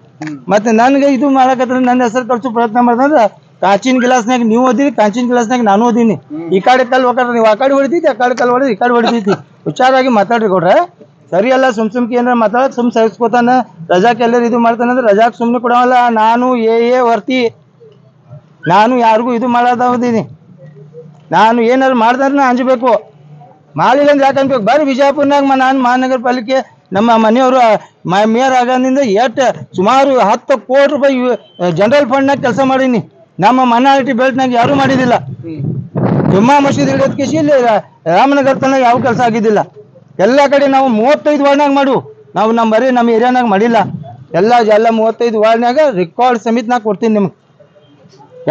ಮತ್ತೆ ನನಗೆ ಇದು ಮಾಡಕತ್ರ ನನ್ನ ಹೆಸರು ಕಳ್ಸೋ ಪ್ರಯತ್ನ ಮಾಡಿದ್ರೆ ಕಾಂಚಿನ ಗಿಲಾಸ್ನಾಗ ನೀವು ಓದಿರಿ, ಕಾಂಚಿನ ಗಿಲಾಸ್ನಾಗ ನಾನು ಓದೀನಿ. ಈ ಕಡೆ ಕಲ್ಲು ನೀವು ಆ ಕಡೆ ಹೊಡಿತೈತಿ, ಆ ಕಡೆ ಕಲ್ಲು ಹೊಡೆದು ಈ ಕಡೆ ಹೊಡಿತೈತಿ. ಹುಷಾರಾಗಿ ಮಾತಾಡ್ರಿ ಗೌಡ್ರೆ. ಸರಿ ಅಲ್ಲ ಸುಮ್ಕೆ ಏನಾರ ಮಾತಾಡೋದು ಸುಮ್ಮನೆ ಸಹಿಸ್ಕೋತಾನ. ರಜಾಕ್ಕೆ ಎಲ್ಲರೂ ಇದು ಮಾಡ್ತಾನಂದ್ರೆ ರಜಾಕ್ಕೆ ಸುಮ್ಮನೆ ಕೊಡೋವಲ್ಲ. ನಾನು ವರ್ತಿ, ನಾನು ಯಾರಿಗೂ ಇದು ಮಾಡೋದೀನಿ. ನಾನು ಏನಾರು ಮಾಡಿದ್ರೆ ಅಂಜಬೇಕು, ಮಾಡಿಲ್ಲ ಅಂದ್ರೆ ಯಾಕೆ ಅನ್ಬೇಕು? ಬರ್ರಿ ಬಿಜಾಪುರ್ನಾಗ ನಾನು ಮಹಾನಗರ ಪಾಲಿಕೆ ನಮ್ಮ ಮನೆಯವರು ಮೇಯರ್ ಆಗೋದ್ರಿಂದ ಸುಮಾರು 10 ಕೋಟಿ ರೂಪಾಯಿ ಜನರಲ್ ಫಂಡ್ನಾಗ ಕೆಲಸ ಮಾಡೀನಿ. ನಮ್ಮ ಮೈನಾರಿಟಿ ಬೆಲ್ಟ್ನಾಗ ಯಾರೂ ಮಾಡಿದ್ದಿಲ್ಲ. ಜುಮ್ಮಾ ಮಸೀದಿ ಹಿಡಿಯೋದಕ್ಕೆ ಇಲ್ಲಿ ರಾಮನಗರ ತನಕ ಯಾವ ಕೆಲಸ ಆಗಿದ್ದಿಲ್ಲ. ಎಲ್ಲ ಕಡೆ ನಾವು 35 ವಾರ್ಡ್ನಾಗ ಮಾಡು, ನಾವು ನಮ್ಮ ಏರಿಯಾನಾಗ ಮಾಡಿಲ್ಲ. ಎಲ್ಲ 35 ವಾರ್ಡ್ನಾಗ ರೆಕಾರ್ಡ್ ಸಮೇತ ನಾ ಕೊಡ್ತೀನಿ ನಿಮ್ಗೆ.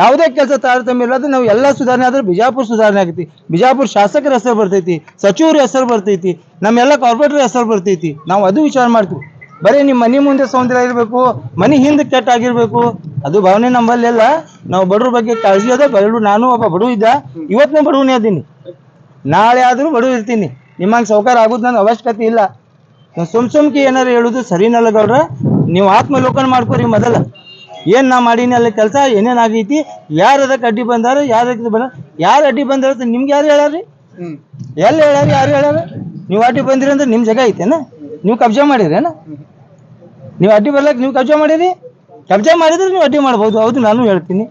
ಯಾವುದೇ ಕೆಲಸ ತಾರತಮ್ಯ ಇರೋದು ನಾವು ಎಲ್ಲ ಸುಧಾರಣೆ ಆದ್ರೆ ಬಿಜಾಪುರ ಸುಧಾರಣೆ ಆಗ್ತೈತಿ. ಬಿಜಾಪುರ ಶಾಸಕರ ಹೆಸರು ಬರ್ತೈತಿ, ಸಚಿವರ ಹೆಸರು ಬರ್ತೈತಿ, ನಮ್ಮೆಲ್ಲ ಕಾರ್ಪೊರೇಟರ್ ಹೆಸರು ಬರ್ತೈತಿ. ನಾವು ಅದು ವಿಚಾರ ಮಾಡ್ತೀವಿ. ಬರೀ ನಿಮ್ಮ ಮನೆ ಮುಂದೆ ಸೌಂದರ್ಯ ಇರಬೇಕು, ಮನೆ ಹಿಂದೆ ಕೆಟ್ಟಾಗಿರ್ಬೇಕು, ಅದು ಭಾವನೆ ನಮ್ಮಲ್ಲೆಲ್ಲ. ನಾವು ಬಡವ್ರ ಬಗ್ಗೆ ಕಾಳಜಿ ಅದ. ನಾನು ಒಬ್ಬ ಬಡವ ಇದ್ದ, ಇವತ್ತೇ ಬಡವನೇ ಅದೀನಿ, ನಾಳೆ ಆದರೂ ಬಡವ ಇರ್ತೀನಿ. ನಿಮ್ಮಂಗೆ ಸೌಕಾರ ಆಗೋದು ನನ್ನ ಅವಶ್ಯಕತೆ ಇಲ್ಲ. ನಾವು ಸುಮ್ಕೆ ಏನಾರು ಹೇಳೋದು ಸರಿನಲ್ಲ ಗೌಡ್ರ. ನೀವು ಆತ್ಮಲೋಕನ ಮಾಡ್ಕೊರಿ ಮೊದಲ. ಏನು ನಾ ಮಾಡೀನಿ ಅಲ್ಲಿ ಕೆಲಸ, ಏನೇನು ಆಗೈತಿ, ಯಾರು ಅದಕ್ಕೆ ಅಡ್ಡಿ ಬಂದಾರ, ಯಾರು ಅಡ್ಡಿ ಬಂದಾರ ನಿಮ್ಗೆ ಯಾರು ಹೇಳಾರ್ರಿ? ಎಲ್ಲಿ ಹೇಳಾರ? ಯಾರು ಹೇಳಾರ? ನೀವು ಅಡ್ಡಿ ಬಂದಿರಿ ಅಂದ್ರೆ ನಿಮ್ಮ ಜಾಗ ಐತೇನ? ನೀವು ಕಬ್ಜಾ ಮಾಡಿರೇನ? ನೀವು ಅಡ್ಡಿ ಬರ್ಲಕ್ಕೆ ನೀವು ಕಬ್ಜಾ ಮಾಡಿರಿ? ಕಬ್ಜಾ ಮಾಡಿದ್ರೆ ನೀವು ಅಡ್ಡಿ ಮಾಡ್ಬೋದು, ಹೌದು ನಾನು ಹೇಳ್ತೀನಿ.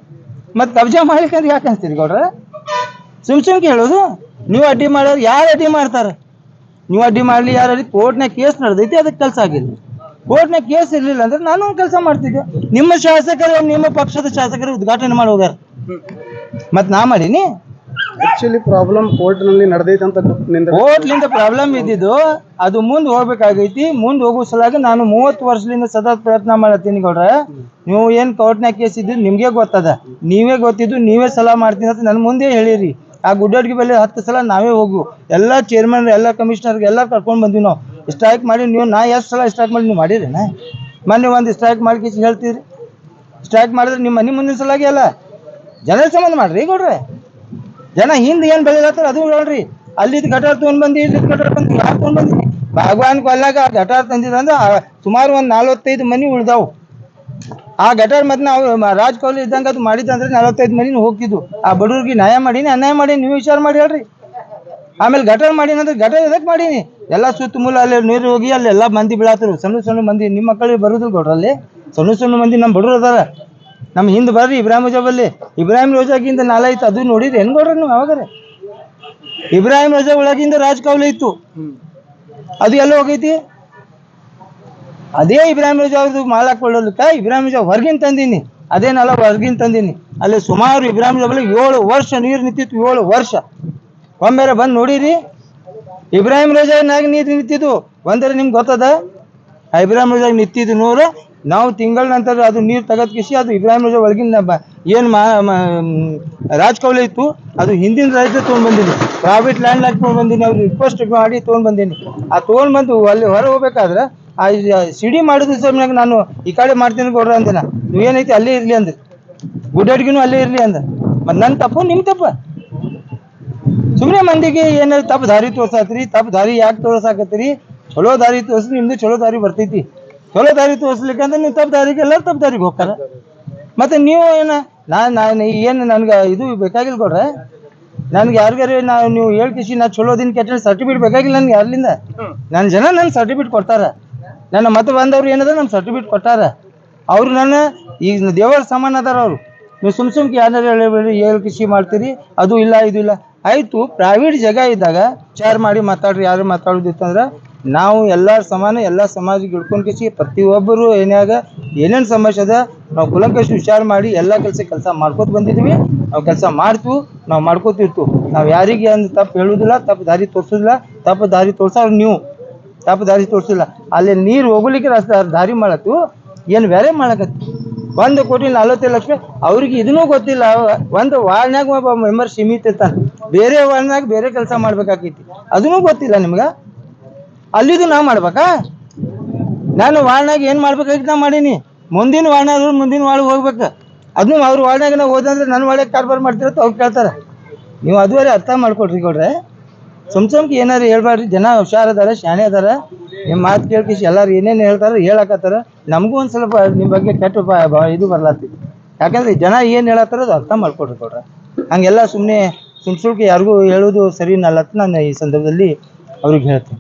ಮತ್ತು ಕಬ್ಜಾ ಮಾಡ್ಲಿಕ್ಕೆ ಯಾಕೆ ಅನ್ಸ್ತೀರಿ ಗೌಡ್ರ? ಸುಮ್ಕೆ ಹೇಳೋದು. ನೀವು ಅಡ್ಡಿ ಮಾಡೋರು ಯಾರು ಅಡ್ಡಿ ಮಾಡ್ತಾರೆ? ನೀವು ಅಡ್ಡಿ ಮಾಡಲಿ ಯಾರು ಅಡ್ಡಿ, ಕೋರ್ಟ್ನಾಗ ಕೇಸ್ ನಡೆದೈತಿ, ಅದಕ್ಕೆ ಕೆಲಸ ಆಗಿಲ್ಲ. ಕೋರ್ಟ್ನಾಗ ಕೇಸ್ ಇರಲಿಲ್ಲ ಅಂದ್ರೆ ನಾನು ಕೆಲಸ ಮಾಡ್ತಿದ್ದೆ. ನಿಮ್ಮ ಶಾಸಕರು, ನಿಮ್ಮ ಪಕ್ಷದ ಶಾಸಕರು ಉದ್ಘಾಟನೆ ಮಾಡಿ ಹೋಗ್ಯಾರ, ಮತ್ತು ನಾ ಮಾಡೀನಿ? ಆಕ್ಚುಲಿ ಪ್ರಾಬ್ಲಮ್ ಕೋರ್ಟ್ನಲ್ಲಿ ನಡೆದೈತೆ ಅಂತ ಕೋರ್ಟ್ಲಿಂದ ಪ್ರಾಬ್ಲಮ್ ಇದ್ದಿದ್ದು, ಅದು ಮುಂದೆ ಹೋಗ್ಬೇಕಾಗೈತಿ. ಮುಂದೆ ಹೋಗೋ ಸಲಾಗಿ ನಾನು 30 ವರ್ಷದಿಂದ ಸದಾ ಪ್ರಯತ್ನ ಮಾಡತ್ತೀನಿ ಗೌಡ್ರ. ನೀವು ಏನು ಕೋರ್ಟ್ನಾಗ ಕೇಸ್ ಇದ್ದು ನಿಮಗೆ ಗೊತ್ತದ, ನೀವೇ ಗೊತ್ತಿದ್ದು ನೀವೇ ಸಲಹೆ ಮಾಡ್ತೀನಿ ಅಂತ ನನ್ನ ಮುಂದೆ ಹೇಳಿರಿ. ಆ ಗುಡ್ಡಡ್ಗಿ ಬೆಲೆ 10 ಸಲ ನಾವೇ ಹೋಗು, ಎಲ್ಲ ಚೇರ್ಮನ್, ಎಲ್ಲ ಕಮಿಷನರ್ಗೆ ಎಲ್ಲ ಕರ್ಕೊಂಡು ಬಂದ್ವಿ ನಾವು. ಸ್ಟ್ರೈಕ್ ಮಾಡಿ ನೀವು, ನಾ ಎಷ್ಟು ಸಲ ಸ್ಟ್ರೈಕ್ ಮಾಡಿ ನೀವು ಮಾಡಿರೇನ? ಮೊನ್ನೆ ಒಂದು ಸ್ಟ್ರೈಕ್ ಮಾಡಿ ಹೇಳ್ತೀರಿ. ಸ್ಟ್ರೈಕ್ ಮಾಡಿದ್ರೆ ನಿಮ್ಮ ಮನೆ ಮುಂದಿನ ಸಲಾಗಿ ಅಲ್ಲ, ಜನರ ಸಂಬಂಧ ಮಾಡ್ರಿ ಗೌಡ್ರೆ. ಜನ ಹಿಂದೆ ಏನು ಬೆಳೆಯತ್ತಾರೆ ಅದು ಹೇಳ್ರಿ. ಅಲ್ಲಿದ್ದು ಗಟಾರ್ ತೊಗೊಂಡು ಬಂದು, ಇಲ್ಲಿದ್ದು ಗಟಾರ್ ಬಂದು, ಯಾರು ತೊಗೊಂಡು ಬಂದಿರಿ? ಬಾಗವಾನ್ ಕೊಲ್ಲಾಗ ಆ ಗಟಾರ್ ತಂದಿದ್ರಂದ್ರೆ ಸುಮಾರು ಒಂದು 45 ಮನೆ ಉಳ್ದಾವು. ಆ ಗಟಾರ್ ಮತ್ತೆ ನಾವು ರಾಜ್ ಕೌಲಿ ಇದ್ದಂಗೆ ಅದು ಮಾಡಿದ್ದಂದ್ರೆ 45 ಮನೆ ಹೋಗ್ತಿದ್ವು. ಆ ಬಡವ್ರಿಗೆ ನ್ಯಾಯ ಮಾಡೀನಿ, ಅನ್ಯಾಯ ಮಾಡೀನಿ, ನೀವು ವಿಚಾರ ಮಾಡಿ ಹೇಳ್ರಿ. ಆಮೇಲೆ ಗಟಾರ್ ಮಾಡೀನಿ ಅಂದ್ರೆ ಗಟಾರ್ ಎದಕ್ಕೆ ಮಾಡೀನಿ? ಎಲ್ಲ ಸುತ್ತಮೂಲ ಅಲ್ಲಿ ನೀರು ಹೋಗಿ ಅಲ್ಲೆಲ್ಲ ಮಂದಿ ಬೀಳಾತರು, ಸಣ್ಣ ಮಂದಿ. ನಿಮ್ಮ ಮಕ್ಕಳಿಗೆ ಬರೋದಿಲ್ಲ ಗೌಡ್ರಲ್ಲಿ, ಸಣ್ಣ ಮಂದಿ ನಮ್ಮ ಬಡವ್ರು ಅದಾರ. ನಮ್ಮ ಹಿಂದೆ ಬರ್ರಿ ಇಬ್ರಾಹಿಂ ರೋಜಾಬಲ್ಲಿ, ಇಬ್ರಾಹಿಂ ರೋಜಾಗಿಂದ ನಾಲ ಇತ್ತು, ಅದು ನೋಡಿರಿ ಏನು ಗೌಡ್ರ ನೀವು? ಯಾವಾಗಾರೆ ಇಬ್ರಾಹಿಂ ರೋಜಾ ಒಳಗಿಂದ ರಾಜ್ ಕೌಲಿ ಇತ್ತು, ಅದು ಎಲ್ಲ ಹೋಗೈತಿ? ಅದೇ ಇಬ್ರಾಹಿಂ ರೋಜಾ ಅವ್ರದ್ದು ಮಾಲಾಕೊಳ್ಳಲಿಕ್ಕೆ ಇಬ್ರಾಹಿಂ ರೋಜಾ ಹೊರಗಿನ ತಂದೀನಿ, ಅದೇನಲ್ಲ ಹೊರಗಿನ ತಂದೀನಿ. ಅಲ್ಲಿ ಸುಮಾರು ಇಬ್ರಾಹಿಂ ರೋಜಾ ಬಲ್ಲಿ 7 ವರ್ಷ ನೀರು ನಿಂತಿತ್ತು. 7 ವರ್ಷ ಒಮ್ಮೆರೆ ಬಂದು ನೋಡಿರಿ. ಇಬ್ರಾಹಿಂ ರೋಜಾನಾಗ ನೀರು ನಿಂತಿದ್ದು ಒಂದರೆ ನಿಮ್ಗೆ ಗೊತ್ತದ? ಆ ಇಬ್ರಾಹಿಂ ರೋಜಾಗ ನಿಂತಿದ್ದು ನೂರು. ನಾವು ತಿಂಗಳ ನಂತರ ಅದು ನೀರು ತೆಗೆದು ಕಿಸಿ, ಅದು ಇಬ್ರಾಹಿಂ ರೋಜಾ ಒಳಗಿನ ಏನು ರಾಜ್ ಕೌಲಿ ಇತ್ತು, ಅದು ಹಿಂದಿನ ರಾಜ್ಯದ ತೊಗೊಂಡು ಬಂದೀನಿ. ಪ್ರೈವೇಟ್ ಲ್ಯಾಂಡ್ನಾಗ ತೊಗೊಂಡು ಬಂದೀನಿ. ಅವ್ರು ರಿಕ್ವೆಸ್ಟ್ ಮಾಡಿ ತೊಗೊಂಡು ಬಂದೀನಿ. ಆ ತೊಗೊಂಡು ಬಂದು ಅಲ್ಲಿ ಹೊರ ಹೋಗ್ಬೇಕಾದ್ರೆ ಆ ಸಿಡಿ ಮಾಡಿದ ಸಮಯಾಗ ನಾನು ಈ ಕಡೆ ಮಾಡ್ತೀನಿ ಗೌಡ್ರ ಅಂದಿನ. ನೀವೇನೈತಿ ಅಲ್ಲೇ ಇರಲಿ ಅಂದ್ರಿ, ಗುಡ್ಡಡ್ಗಿನೂ ಅಲ್ಲೇ ಇರಲಿ ಅಂದ. ಮತ್ತು ನನ್ನ ತಪ್ಪು ನಿಮ್ಮ ತಪ್ಪ? ಸುಮ್ಮನೆ ಮಂದಿಗೆ ಏನಾದ್ರು ತಪ್ಪು ದಾರಿ ತೋರ್ಸಾತ್ರಿ. ತಪ್ಪು ದಾರಿ ಯಾಕೆ ತೋರ್ಸಾಕತ್ತೀರಿ? ಚಲೋ ದಾರಿ ತೋರಿಸ್ರಿ, ನಿಮ್ದು ಚಲೋ ದಾರಿ ಬರ್ತೈತಿ. ಚಲೋ ದಾರಿ ತೋರಿಸ್ಲಿಕ್ಕಂದ್ರೆ ನೀವು ತಪ್ಪು ದಾರಿಗೆ, ಎಲ್ಲರೂ ತಪ್ಪು ದಾರಿಗೆ ಹೋಗ್ತಾರೆ. ಮತ್ತು ನೀವು ನಾನು ಏನು ನನಗೆ ಇದು ಬೇಕಾಗಿಲ್ಲ ಕೊಡ್ರೆ. ನನಗೆ ಯಾರಿಗಾರು ನೀವು ಹೇಳ್ಕಿಸಿ ನಾ ಚಲೋ ದಿನ ಕೆಟ್ಟ ಸರ್ಟಿಫಿಕೇಟ್ ಬೇಕಾಗಿಲ್ಲ ನನಗೆ ಯಾರ್ಲಿಂದ. ನನ್ನ ಜನ ನನ್ನ ಸರ್ಟಿಫಿಕೇಟ್ ಕೊಡ್ತಾರೆ. ನನ್ನ ಮತ ಬಂದವ್ರು ಏನದ ನಮ್ಮ ಸರ್ಟಿಫಿಕೇಟ್ ಕೊಟ್ಟಾರ. ಅವರು ನನ್ನ ಈಗ ದೇವರ ಸಮಾನ ಅದಾರ ಅವರು. ನೀವು ಸುಮ್ಕೆ ಯಾರು ಹೇಳಬೇಡಿ, ಹೇಳ್ಕಿಸಿ ಮಾಡ್ತೀರಿ, ಅದು ಇಲ್ಲ ಇದು ಇಲ್ಲ. ಆಯಿತು, ಪ್ರೈವೇಟ್ ಜಾಗ ಇದ್ದಾಗ ವಿಚಾರ ಮಾಡಿ ಮಾತಾಡ್ರಿ. ಯಾರು ಮಾತಾಡೋದಿತ್ತಂದ್ರೆ ನಾವು ಎಲ್ಲರ ಸಮಾನ, ಎಲ್ಲ ಸಮಾಜಿಗೆ ಹಿಡ್ಕೊಂಡು ಕಿಸಿ ಪ್ರತಿಯೊಬ್ಬರು ಏನಾಗ ಏನೇನು ಸಮಸ್ಯೆ ಅದ ನಾವು ಕುಲಂಕಷ ವಿಚಾರ ಮಾಡಿ ಎಲ್ಲ ಕೆಲಸ ಮಾಡ್ಕೋತ ಬಂದಿದ್ವಿ. ನಾವು ಕೆಲಸ ಮಾಡ್ತೀವಿ, ನಾವು ಮಾಡ್ಕೋತಿರ್ತೀವಿ. ನಾವು ಯಾರಿಗೆ ಒಂದು ತಪ್ಪು ಹೇಳೋದಿಲ್ಲ, ತಪ್ಪು ದಾರಿ ತೋರಿಸೋದಿಲ್ಲ. ತಪ್ಪು ದಾರಿ ತೋರ್ಸೋರು ನೀವು, ತಪ್ಪು ದಾರಿ ತೋರಿಸಿಲ್ಲ. ಅಲ್ಲಿ ನೀರು ಹೋಗ್ಲಿಕ್ಕೆ ದಾರಿ ಮಾಡತ್ತು, ಏನು ಬೇರೆ ಮಾಡಕತ್ತಿ. 1,40,00,000 ಅವ್ರಿಗೆ ಇದನ್ನೂ ಗೊತ್ತಿಲ್ಲ. ಒಂದು ವಾರ್ಡ್ನಾಗ ಒಬ್ಬ ಮೆಂಬರ್ ಸೀಮಿತ ಇರ್ತಾನೆ, ಬೇರೆ ವಾರ್ಡ್ನಾಗ ಬೇರೆ ಕೆಲಸ ಮಾಡ್ಬೇಕಾಕೈತಿ, ಅದನ್ನೂ ಗೊತ್ತಿಲ್ಲ ನಿಮ್ಗೆ. ಅಲ್ಲಿದು ನಾವು ಮಾಡ್ಬೇಕಾ? ನಾನು ವಾರ್ಡ್ನಾಗ ಏನು ಮಾಡ್ಬೇಕಾಗಿತ್ತು ನಾ ಮಾಡೀನಿ. ಮುಂದಿನ ವಾರ್ಡ್ ಹೋಗ್ಬೇಕು. ಅದನ್ನು ಅವ್ರ ವಾರ್ಡ್ನಾಗ ನಾವು ಹೋದಂದ್ರೆ ನನ್ನ ವಾರ್ಡ್ನಾಗ ಕಾರ್ಬಾರ್ ಮಾಡ್ತಿರತ್ತ ಅವ್ರು ಕೇಳ್ತಾರೆ. ನೀವು ಅದುವರೆ ಅರ್ಥ ಮಾಡ್ಕೊಡ್ರಿ ಕೊಡ್ರೆ. ಸುಮ್ಕೆ ಏನಾರು ಹೇಳ್ಬಾರ್ರಿ. ಜನ ಹುಷಾರದಾರ, ಶಾಣೆ ಅದಾರ. ನಿಮ್ಮ ಮಾತು ಕೇಳ್ಕಿಸಿ ಎಲ್ಲರೂ ಏನೇನು ಹೇಳ್ತಾರೆ ಹೇಳಕತ್ತಾರ. ನಮಗೂ ಒಂದು ಸ್ವಲ್ಪ ನಿಮ್ಮ ಬಗ್ಗೆ ಕೆಟ್ಟ ಇದು ಬರ್ಲಾತಿತ್ತು. ಯಾಕಂದ್ರೆ ಜನ ಏನು ಹೇಳತ್ತಾರ ಅದು ಅರ್ಥ ಮಾಡ್ಕೊಡ್ರಿ ಕೊಡ್ರೆ. ಹಂಗೆಲ್ಲ ಸುಮ್ಮನೆ ಸುಮ್ಕೆ ಯಾರಿಗೂ ಹೇಳೋದು ಸರಿನಲ್ಲ ಅಂತ ನಾನು ಈ ಸಂದರ್ಭದಲ್ಲಿ ಅವ್ರಿಗೆ ಹೇಳ್ತೀನಿ.